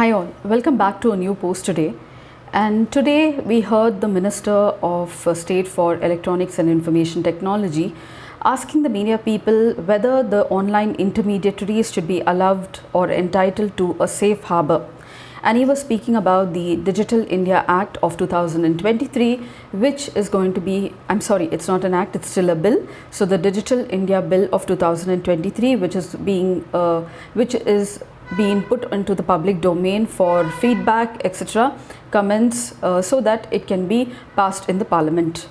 Hi all, welcome back to a new post today. And today we heard the Minister of State for Electronics and Information Technology asking the media people whether the online intermediaries should be allowed or entitled to a safe harbor. And he was speaking about the Digital India Act of 2023, which is going to be, I'm sorry, it's not an act, it's still a bill. So the Digital India Bill of 2023, which is being put into the public domain for feedback, etc., comments, so that it can be passed in the Parliament.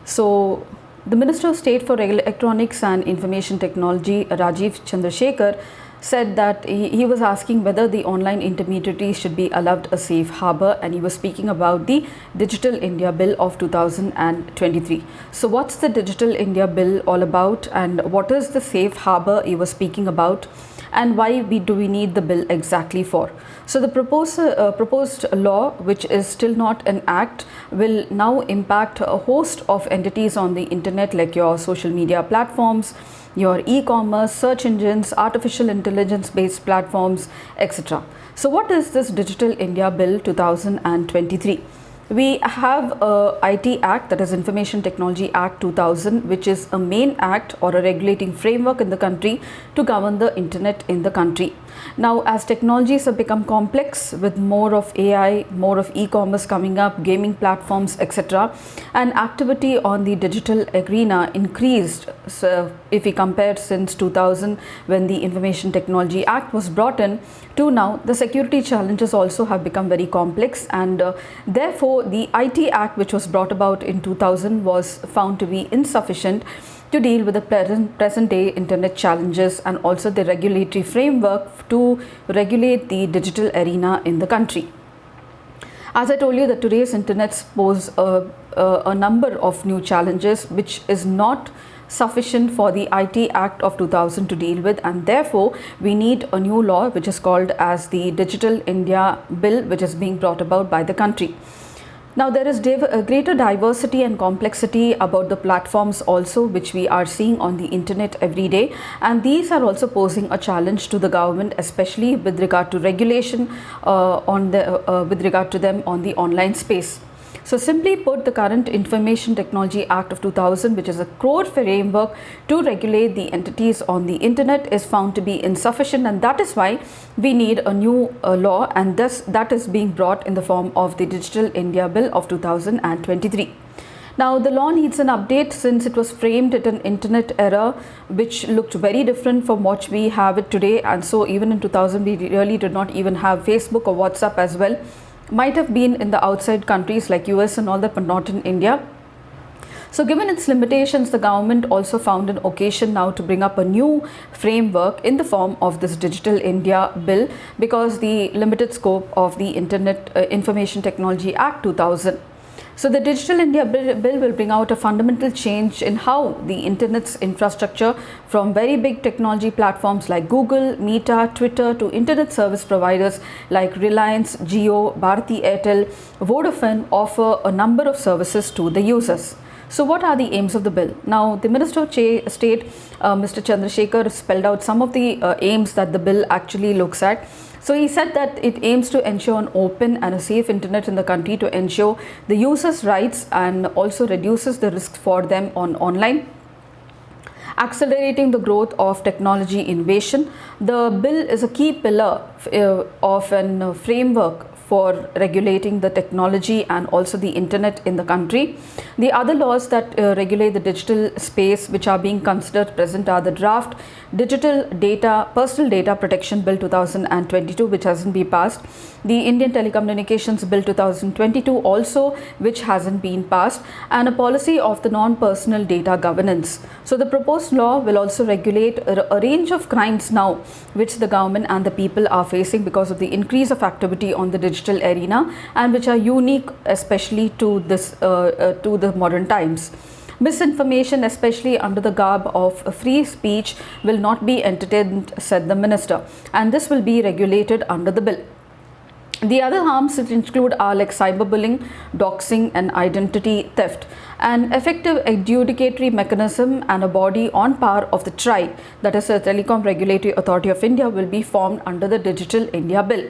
So the Minister of State for Electronics and Information Technology, Rajiv Chandrasekhar, said that he was asking whether the online intermediaries should be allowed a safe harbor, and he was speaking about the Digital India Bill of 2023. So what's the Digital India Bill all about, and what is the safe harbor he was speaking about, and why do we need the bill exactly for? So the proposed law, which is still not an act, will now impact a host of entities on the internet, like your social media platforms, your e-commerce, search engines, artificial intelligence based platforms, etc. So what is this Digital India Bill 2023? We have a IT Act, that is Information Technology Act 2000, which is a main act or a regulating framework in the country to govern the internet in the country. Now, as technologies have become complex with more of AI, more of e-commerce coming up, gaming platforms, etc., and activity on the digital arena increased. So if we compare since 2000, when the Information Technology Act was brought in, to now, the security challenges also have become very complex, and therefore the IT Act, which was brought about in 2000, was found to be insufficient to deal with the present day internet challenges and also the regulatory framework to regulate the digital arena in the country. As I told you, that today's internet pose a number of new challenges which is not sufficient for the IT Act of 2000 to deal with, and therefore we need a new law which is called as the Digital India Bill, which is being brought about by the country. Now, there is a greater diversity and complexity about the platforms also, which we are seeing on the internet every day, and these are also posing a challenge to the government, especially with regard to regulation with regard to them on the online space. So simply put, the current Information Technology Act of 2000, which is a core framework to regulate the entities on the internet, is found to be insufficient, and that is why we need a new law, and thus that is being brought in the form of the Digital India Bill of 2023. Now, the law needs an update since it was framed at an internet era which looked very different from what we have it today, and so even in 2000 we really did not even have Facebook or WhatsApp as well. Might have been in the outside countries like US and all that, but not in India. So given its limitations, the government also found an occasion now to bring up a new framework in the form of this Digital India Bill, because the limited scope of the Information Technology Act 2000. So the Digital India Bill will bring out a fundamental change in how the internet's infrastructure, from very big technology platforms like Google, Meta, Twitter, to internet service providers like Reliance, Jio, Bharti Airtel, Vodafone, offer a number of services to the users. So what are the aims of the bill? Now, the Minister of State, Mr. Chandrasekhar, spelled out some of the aims that the bill actually looks at. So he said that it aims to ensure an open and a safe internet in the country, to ensure the users' rights and also reduces the risks for them online. Accelerating the growth of technology innovation. The bill is a key pillar of a framework for regulating the technology and also the internet in the country. The other laws that regulate the digital space which are being considered present are the draft Personal Data Protection Bill 2022, which hasn't been passed, the Indian Telecommunications Bill 2022 also, which hasn't been passed, and a policy of the non-personal data governance. So the proposed law will also regulate a range of crimes now which the government and the people are facing because of the increase of activity on the digital arena, and which are unique especially to the modern times. Misinformation, especially under the garb of free speech, will not be entertained, said the minister, and this will be regulated under the bill. The other harms that include are like cyberbullying, doxing and identity theft. An effective adjudicatory mechanism and a body on par of the TRAI, that is the Telecom Regulatory Authority of India, will be formed under the Digital India Bill.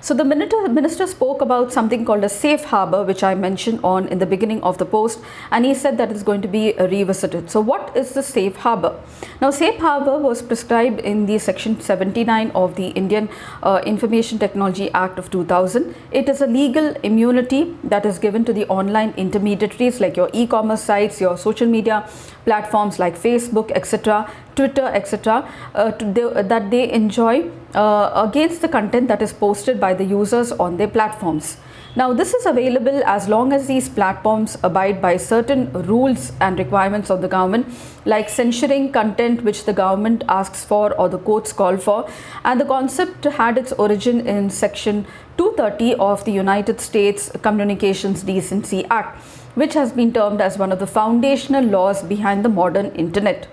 So the minister spoke about something called a safe harbor, which I mentioned on in the beginning of the post, and he said that it's going to be revisited. So what is the safe harbor? Now, safe harbor was prescribed in the section 79 of the Indian Information Technology Act of 2000. It is a legal immunity that is given to the online intermediaries like your e-commerce sites, your social media platforms like Facebook, etc., Twitter, etc., that they enjoy against the content that is posted by the users on their platforms. Now, this is available as long as these platforms abide by certain rules and requirements of the government, like censoring content which the government asks for or the courts call for. And the concept had its origin in Section 230 of the United States Communications Decency Act, which has been termed as one of the foundational laws behind the modern internet.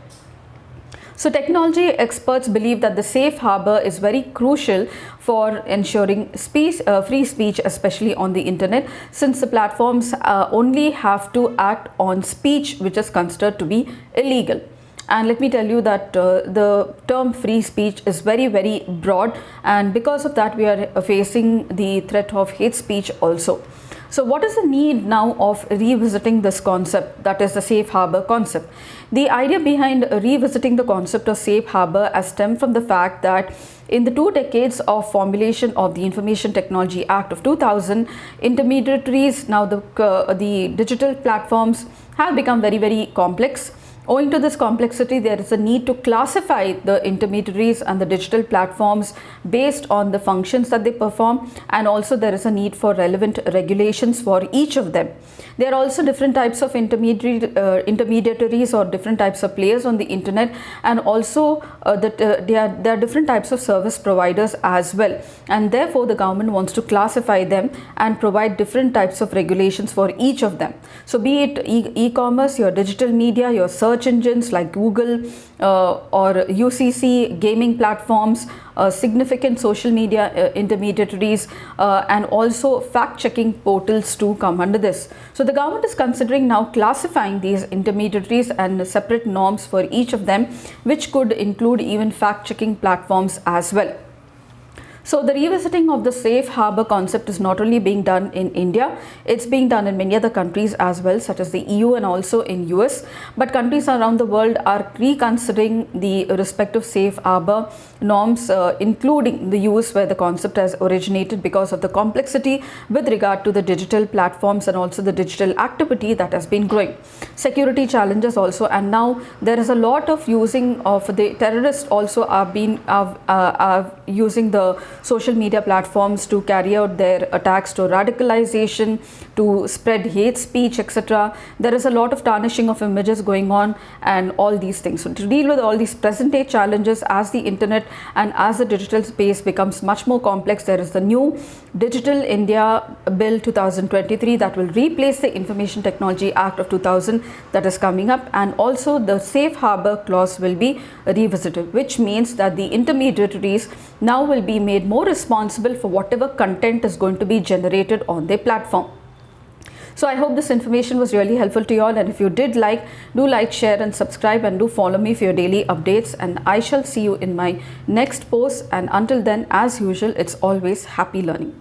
So technology experts believe that the safe harbor is very crucial for ensuring free speech, especially on the internet, since the platforms only have to act on speech which is considered to be illegal. And let me tell you that the term free speech is very, very broad, and because of that we are facing the threat of hate speech also. So what is the need now of revisiting this concept, that is the safe harbor concept? The idea behind revisiting the concept of safe harbor has stemmed from the fact that in the 2 decades of formulation of the Information Technology Act of 2000, intermediaries, now the digital platforms, have become very, very complex. Owing to this complexity, there is a need to classify the intermediaries and the digital platforms based on the functions that they perform, and also there is a need for relevant regulations for each of them. There are also different types of intermediaries or different types of players on the internet, and also there are different types of service providers as well, and therefore the government wants to classify them and provide different types of regulations for each of them. So be it e-commerce, your digital media, your search engines like Google or UCC, gaming platforms, significant social media intermediaries, and also fact-checking portals to come under this. So the government is considering now classifying these intermediaries and separate norms for each of them, which could include even fact-checking platforms as well. So the revisiting of the safe harbor concept is not only being done in India, it's being done in many other countries as well, such as the EU and also in US. But countries around the world are reconsidering the respective safe harbor norms, including the US, where the concept has originated because of the complexity with regard to the digital platforms and also the digital activity that has been growing. Security challenges also, and now there is a lot of using of the terrorists also are using the social media platforms to carry out their attacks to radicalization, to spread hate speech, etc. There is a lot of tarnishing of images going on and all these things. So to deal with all these present day challenges as the internet and as the digital space becomes much more complex, there is the new Digital India Bill 2023 that will replace the Information Technology Act of 2000 that is coming up, and also the safe harbor clause will be revisited, which means that the intermediaries now will be made more responsible for whatever content is going to be generated on their platform. So I hope this information was really helpful to you all, and if you did do like, share and subscribe, and do follow me for your daily updates, and I shall see you in my next post. And until then, as usual, it's always happy learning.